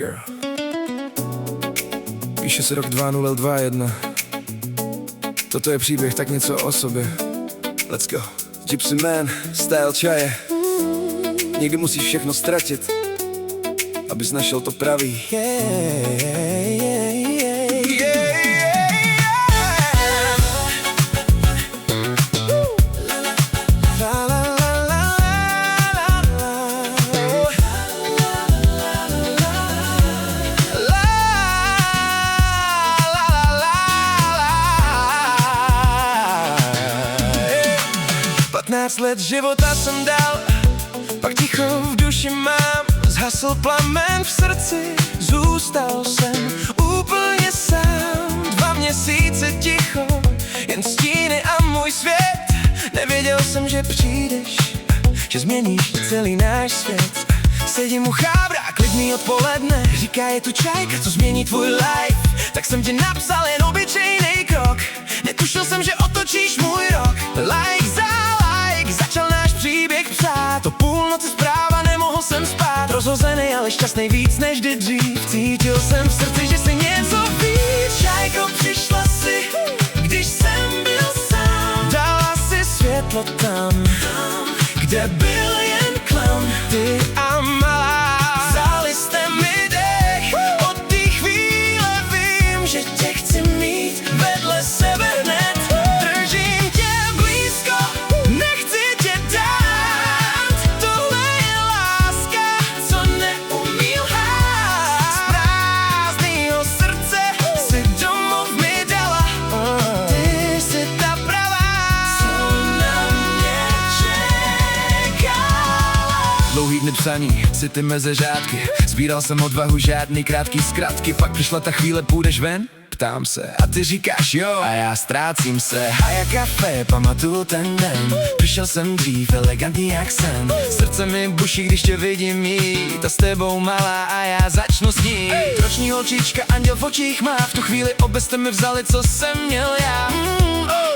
girl. Píše se rok 2021. Toto je příběh tak něco o sobě. Let's go. Gypsy man, style čaje. Někdy musíš všechno ztratit, abys našel to pravý. Let života jsem dal, pak ticho v duši mám. Zhasl plamen v srdci, zůstal jsem úplně sám. 2 měsíce ticho, jen stíny a můj svět. Nevěděl jsem, že přijdeš, že změníš celý náš svět. Sedím u chábra, klidný odpoledne. Říká, je tu čajka, co změní tvůj life. Tak jsem ti napsal jen obyčejný krok. Netušil jsem, že otočíš můj rok. Like za like, začal náš příběh psát. O půlnoci zpráva, nemohl jsem spát. Rozhozený, ale šťastný víc než kdy dřív. Cítil jsem v srdci, že si něco víc. Čajko, přišla si, když jsem byl sám. Dala si světlo tam, kde byl jen klam. Ty a malá, vzali jste mi dech. Od té chvíle vím, že tě chci mít vedle sebe hned. Držím tě blízko, nechci tě dát. Tohle je láska, co neumí lhát. Z prázdnýho srdce si domov mi dala. Ty jsi ta pravá, co na mě čekala. Dlouhý dny psaní, city mezi řádky. Sbíral jsem odvahu, žádný krátký zkratky. Pak přišla ta chvíle, půjdeš ven? Ptám se a ty říkáš jo a já ztrácím se. A jak kafe, pamatuju ten den. Přišel jsem dřív, elegantní jak sen. Srdce mi buší, když tě vidím jít. A s tebou malá a já začnu snít. Roční holčička, anděl v očích má. V tu chvíli obe jste mi vzali, co jsem měl já.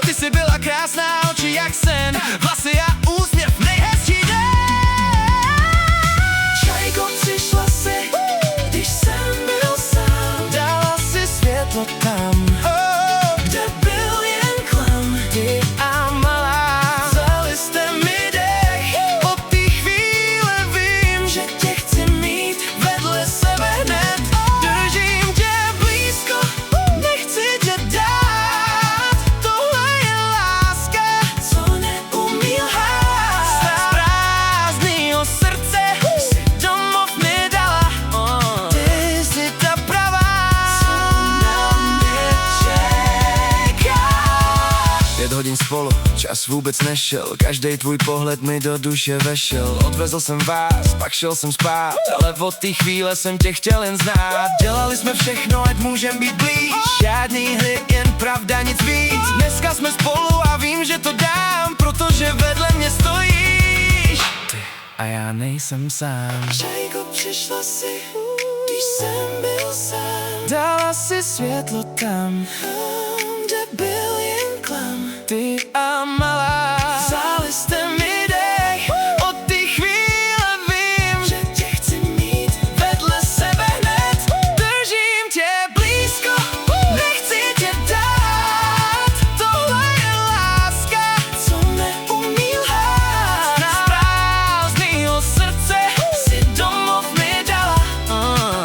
Ty jsi byla krásná, oči jak sen. Vlasy a úsměv, nejhezčí den. Čajko, přišla si, když jsem byl sám. Dala si světlo tam, kde byl jen klam. Ty a malá, vzali jste mi dech. Od té chvíle vím, že tě chci mít vedle sebe hned. Držím tě blízko, nechci tě dát. Tohle je láska, co neumí lhát. Z prázdnýho srdce si domov mi dala. Ty jsi ta pravá, co na mě čeká. 5 hodin spolu, čas vůbec nešel. Každej tvůj pohled mi do duše vešel. Odvezl jsem vás, pak šel jsem spát. Ale od té chvíle jsem tě chtěl jen znát. Dělali jsme všechno, ať můžem být blíž. Žádný hry, jen pravda, nic víc. Dneska jsme spolu a vím, že to dám, protože vedle mě stojíš. Ty a já nejsem sám. Čajko, přišla si, když jsem byl sám. Dala si světlo tam, kde byl jen klam. Ty a malá, vzali jste mi dech. Od té chvíle vím, že tě chci mít vedle sebe hned. Držím tě blízko, nechci tě dát. Tohle je láska, co neumí lhát. Z prázdnýho srdce si domov mi dala.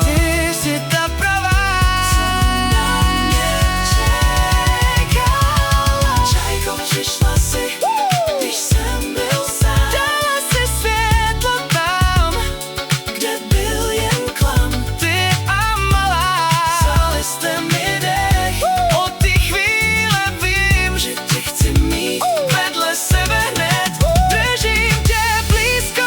Ty jsi ta pravá, co na mě čekala. Čajko, přišla si, když jsem byl sám. Dala si světlo tam, kde byl jen klam. Ty a malá, vzali jste mi dech. Od té chvíle vím, že tě chci mít vedle sebe hned. Držím tě blízko,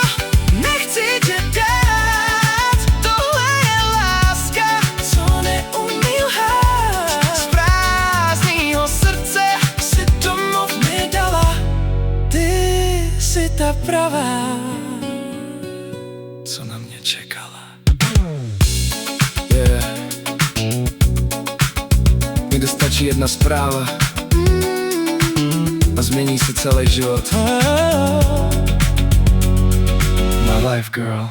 nechci tě dát. Tohle je láska, co neumí lhát. Z prázdnýho srdce si domov mi dala. Ty jsi ta pravá, co na mě čekala. Yeah. Někde stačí jedna zpráva a změní se celý život. My life, girl.